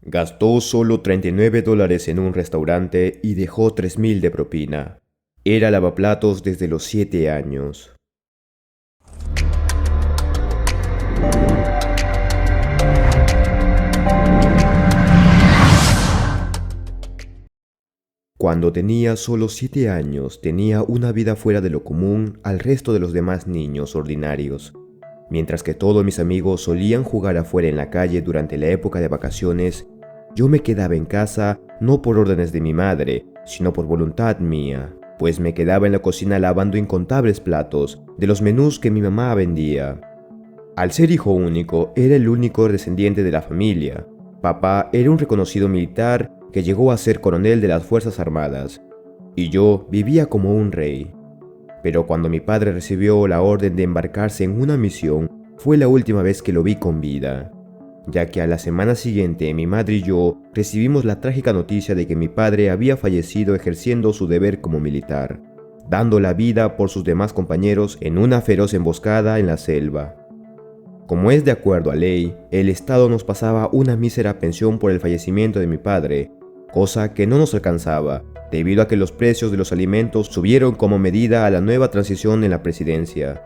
Gastó solo $39 en un restaurante y dejó 3,000 de propina. Era lavaplatos desde los 7 años. Cuando tenía solo 7 años, tenía una vida fuera de lo común al resto de los demás niños ordinarios. Mientras que todos mis amigos solían jugar afuera en la calle durante la época de vacaciones, yo me quedaba en casa no por órdenes de mi madre, sino por voluntad mía, pues me quedaba en la cocina lavando incontables platos de los menús que mi mamá vendía. Al ser hijo único, era el único descendiente de la familia. Papá era un reconocido militar que llegó a ser coronel de las Fuerzas Armadas, y yo vivía como un rey. Pero cuando mi padre recibió la orden de embarcarse en una misión, fue la última vez que lo vi con vida, ya que a la semana siguiente mi madre y yo recibimos la trágica noticia de que mi padre había fallecido ejerciendo su deber como militar, dando la vida por sus demás compañeros en una feroz emboscada en la selva. Como es de acuerdo a ley, el Estado nos pasaba una mísera pensión por el fallecimiento de mi padre, cosa que no nos alcanzaba, debido a que los precios de los alimentos subieron como medida a la nueva transición en la presidencia.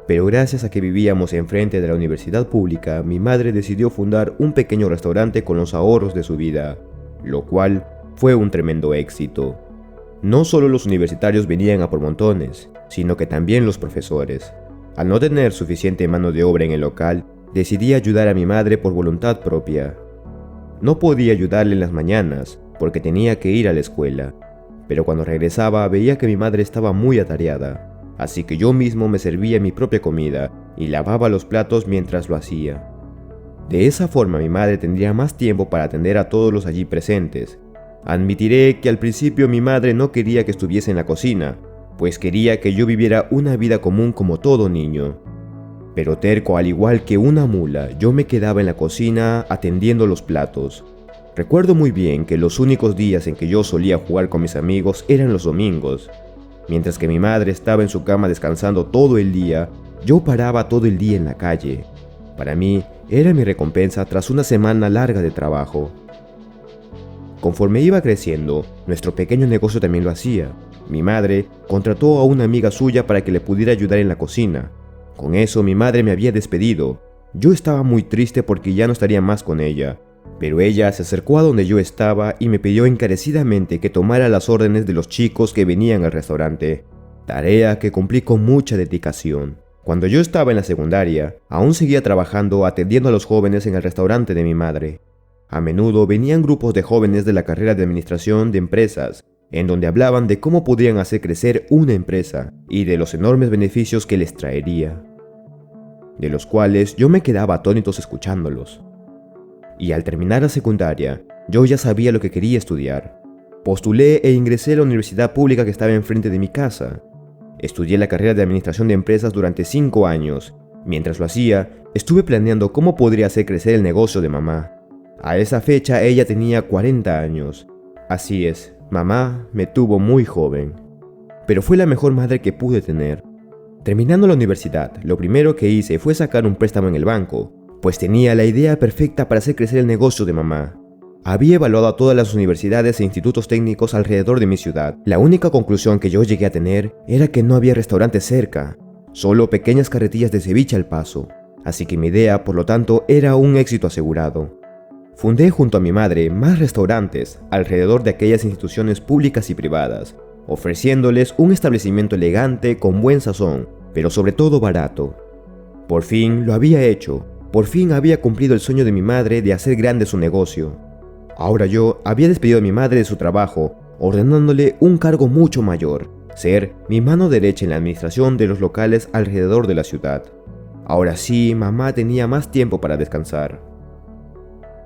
Pero gracias a que vivíamos enfrente de la universidad pública, mi madre decidió fundar un pequeño restaurante con los ahorros de su vida, lo cual fue un tremendo éxito. No solo los universitarios venían a por montones, sino que también los profesores. Al no tener suficiente mano de obra en el local, decidí ayudar a mi madre por voluntad propia. No podía ayudarle en las mañanas, porque tenía que ir a la escuela, pero cuando regresaba veía que mi madre estaba muy atareada, así que yo mismo me servía mi propia comida y lavaba los platos mientras lo hacía. De esa forma mi madre tendría más tiempo para atender a todos los allí presentes. Admitiré que al principio mi madre no quería que estuviese en la cocina, pues quería que yo viviera una vida común como todo niño. Pero terco al igual que una mula, yo me quedaba en la cocina atendiendo los platos. Recuerdo muy bien que los únicos días en que yo solía jugar con mis amigos eran los domingos. Mientras que mi madre estaba en su cama descansando todo el día, yo paraba todo el día en la calle. Para mí, era mi recompensa tras una semana larga de trabajo. Conforme iba creciendo, nuestro pequeño negocio también lo hacía. Mi madre contrató a una amiga suya para que le pudiera ayudar en la cocina. Con eso mi madre me había despedido. Yo estaba muy triste porque ya no estaría más con ella, pero ella se acercó a donde yo estaba y me pidió encarecidamente que tomara las órdenes de los chicos que venían al restaurante, tarea que cumplí con mucha dedicación. Cuando yo estaba en la secundaria, aún seguía trabajando atendiendo a los jóvenes en el restaurante de mi madre. A menudo venían grupos de jóvenes de la carrera de administración de empresas, en donde hablaban de cómo podrían hacer crecer una empresa y de los enormes beneficios que les traería, de los cuales yo me quedaba atónitos escuchándolos. Y al terminar la secundaria, yo ya sabía lo que quería estudiar. Postulé e ingresé a la universidad pública que estaba enfrente de mi casa. Estudié la carrera de administración de empresas durante 5 años. Mientras lo hacía, estuve planeando cómo podría hacer crecer el negocio de mamá. A esa fecha ella tenía 40 años. Así es, mamá me tuvo muy joven. Pero fue la mejor madre que pude tener. Terminando la universidad, lo primero que hice fue sacar un préstamo en el banco, pues tenía la idea perfecta para hacer crecer el negocio de mamá. Había evaluado a todas las universidades e institutos técnicos alrededor de mi ciudad. La única conclusión que yo llegué a tener era que no había restaurantes cerca, solo pequeñas carretillas de ceviche al paso. Así que mi idea, por lo tanto, era un éxito asegurado. Fundé junto a mi madre más restaurantes alrededor de aquellas instituciones públicas y privadas, ofreciéndoles un establecimiento elegante con buen sazón, pero sobre todo barato. Por fin lo había hecho. Por fin había cumplido el sueño de mi madre de hacer grande su negocio. Ahora yo había despedido a mi madre de su trabajo, ordenándole un cargo mucho mayor, ser mi mano derecha en la administración de los locales alrededor de la ciudad. Ahora sí, mamá tenía más tiempo para descansar.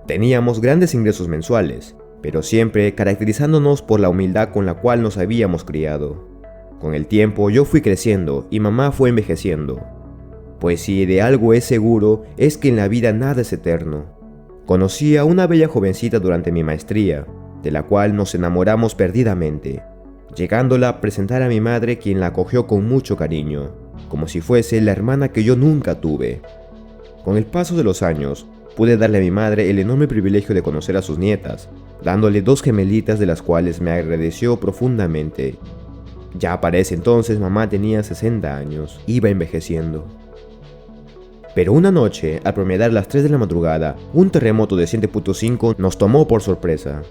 Teníamos grandes ingresos mensuales, pero siempre caracterizándonos por la humildad con la cual nos habíamos criado. Con el tiempo yo fui creciendo y mamá fue envejeciendo. Pues si de algo es seguro, es que en la vida nada es eterno. Conocí a una bella jovencita durante mi maestría, de la cual nos enamoramos perdidamente, llegándola a presentar a mi madre, quien la acogió con mucho cariño, como si fuese la hermana que yo nunca tuve. Con el paso de los años, pude darle a mi madre el enorme privilegio de conocer a sus nietas, dándole 2 gemelitas de las cuales me agradeció profundamente. Ya para ese entonces mamá tenía 60 años, iba envejeciendo. Pero una noche, al promediar las 3 de la madrugada, un terremoto de 7.5 nos tomó por sorpresa.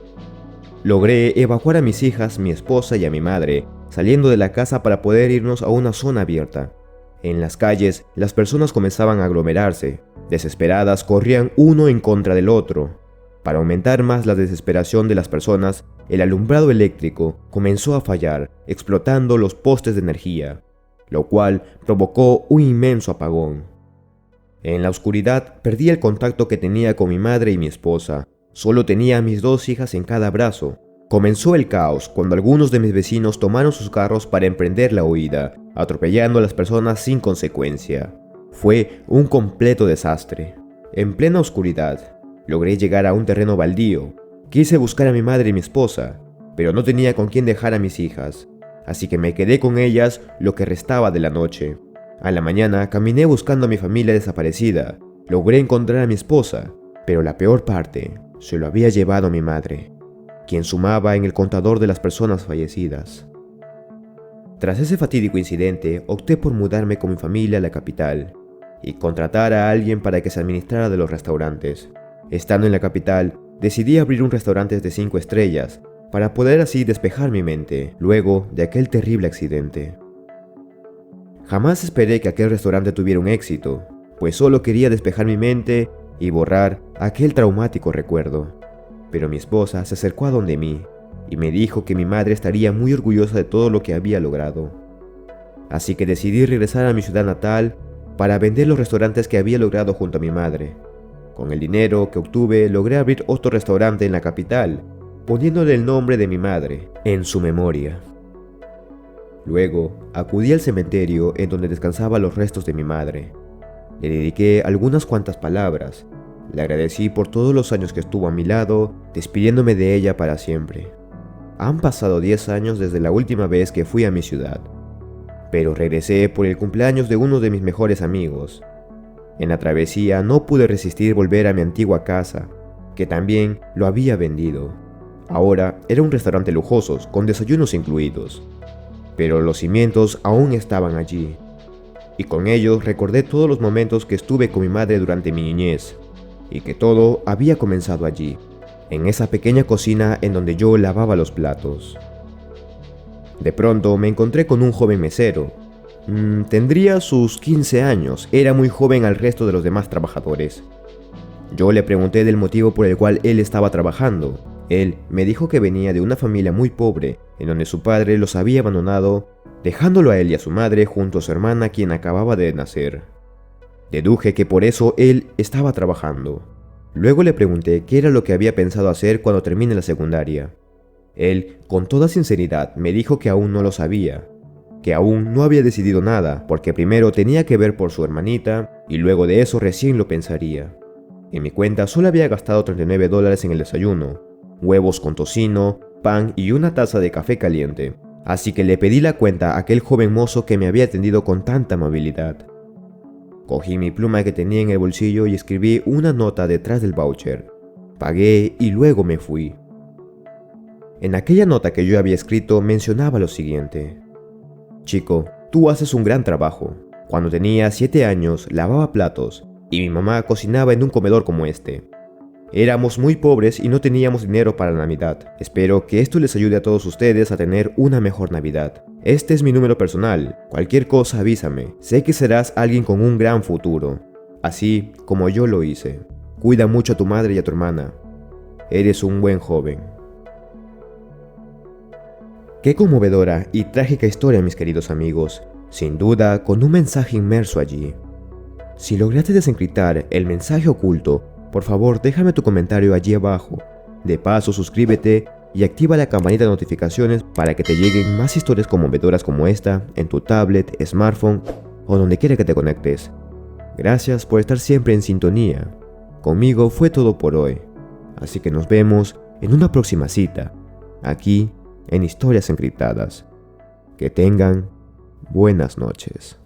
Logré evacuar a mis hijas, mi esposa y a mi madre, saliendo de la casa para poder irnos a una zona abierta. En las calles, las personas comenzaban a aglomerarse. Desesperadas, corrían uno en contra del otro. Para aumentar más la desesperación de las personas, el alumbrado eléctrico comenzó a fallar, explotando los postes de energía, lo cual provocó un inmenso apagón. En la oscuridad, perdí el contacto que tenía con mi madre y mi esposa. Solo tenía a mis 2 hijas en cada brazo. Comenzó el caos cuando algunos de mis vecinos tomaron sus carros para emprender la huida, atropellando a las personas sin consecuencia. Fue un completo desastre. En plena oscuridad, logré llegar a un terreno baldío. Quise buscar a mi madre y mi esposa, pero no tenía con quién dejar a mis hijas, así que me quedé con ellas lo que restaba de la noche. A la mañana caminé buscando a mi familia desaparecida. Logré encontrar a mi esposa, pero la peor parte se lo había llevado mi madre, quien sumaba en el contador de las personas fallecidas. Tras ese fatídico incidente, opté por mudarme con mi familia a la capital y contratar a alguien para que se administrara de los restaurantes. Estando en la capital, decidí abrir un restaurante de 5 estrellas para poder así despejar mi mente luego de aquel terrible accidente. Jamás esperé que aquel restaurante tuviera un éxito, pues solo quería despejar mi mente y borrar aquel traumático recuerdo. Pero mi esposa se acercó a donde mí y me dijo que mi madre estaría muy orgullosa de todo lo que había logrado. Así que decidí regresar a mi ciudad natal para vender los restaurantes que había logrado junto a mi madre. Con el dinero que obtuve logré abrir otro restaurante en la capital, poniéndole el nombre de mi madre en su memoria. Luego, acudí al cementerio en donde descansaban los restos de mi madre. Le dediqué algunas cuantas palabras. Le agradecí por todos los años que estuvo a mi lado, despidiéndome de ella para siempre. Han pasado 10 años desde la última vez que fui a mi ciudad, pero regresé por el cumpleaños de uno de mis mejores amigos. En la travesía no pude resistir volver a mi antigua casa, que también lo había vendido. Ahora era un restaurante lujoso, con desayunos incluidos. Pero los cimientos aún estaban allí, y con ellos recordé todos los momentos que estuve con mi madre durante mi niñez, y que todo había comenzado allí, en esa pequeña cocina en donde yo lavaba los platos. De pronto me encontré con un joven mesero. Tendría sus 15 años, era muy joven al resto de los demás trabajadores. Yo le pregunté del motivo por el cual él estaba trabajando. Él me dijo que venía de una familia muy pobre, en donde su padre los había abandonado, dejándolo a él y a su madre junto a su hermana quien acababa de nacer. Deduje que por eso él estaba trabajando. Luego le pregunté qué era lo que había pensado hacer cuando termine la secundaria. Él, con toda sinceridad, me dijo que aún no lo sabía, que aún no había decidido nada, porque primero tenía que ver por su hermanita y luego de eso recién lo pensaría. En mi cuenta solo había gastado $39 en el desayuno, huevos con tocino, pan y una taza de café caliente, así que le pedí la cuenta a aquel joven mozo que me había atendido con tanta amabilidad. Cogí mi pluma que tenía en el bolsillo y escribí una nota detrás del voucher. Pagué y luego me fui. En aquella nota que yo había escrito mencionaba lo siguiente: Chico, tú haces un gran trabajo. Cuando tenía 7 años lavaba platos y mi mamá cocinaba en un comedor como este. Éramos muy pobres y no teníamos dinero para la Navidad. Espero que esto les ayude a todos ustedes a tener una mejor Navidad. Este es mi número personal. Cualquier cosa avísame. Sé que serás alguien con un gran futuro, así como yo lo hice. Cuida mucho a tu madre y a tu hermana. Eres un buen joven. Qué conmovedora y trágica historia, mis queridos amigos. Sin duda, con un mensaje inmerso allí. Si lograste desencriptar el mensaje oculto, por favor déjame tu comentario allí abajo. De paso, suscríbete y activa la campanita de notificaciones para que te lleguen más historias conmovedoras como esta en tu tablet, smartphone o donde quiera que te conectes. Gracias por estar siempre en sintonía. Conmigo fue todo por hoy, así que nos vemos en una próxima cita, aquí en Historias Encriptadas. Que tengan buenas noches.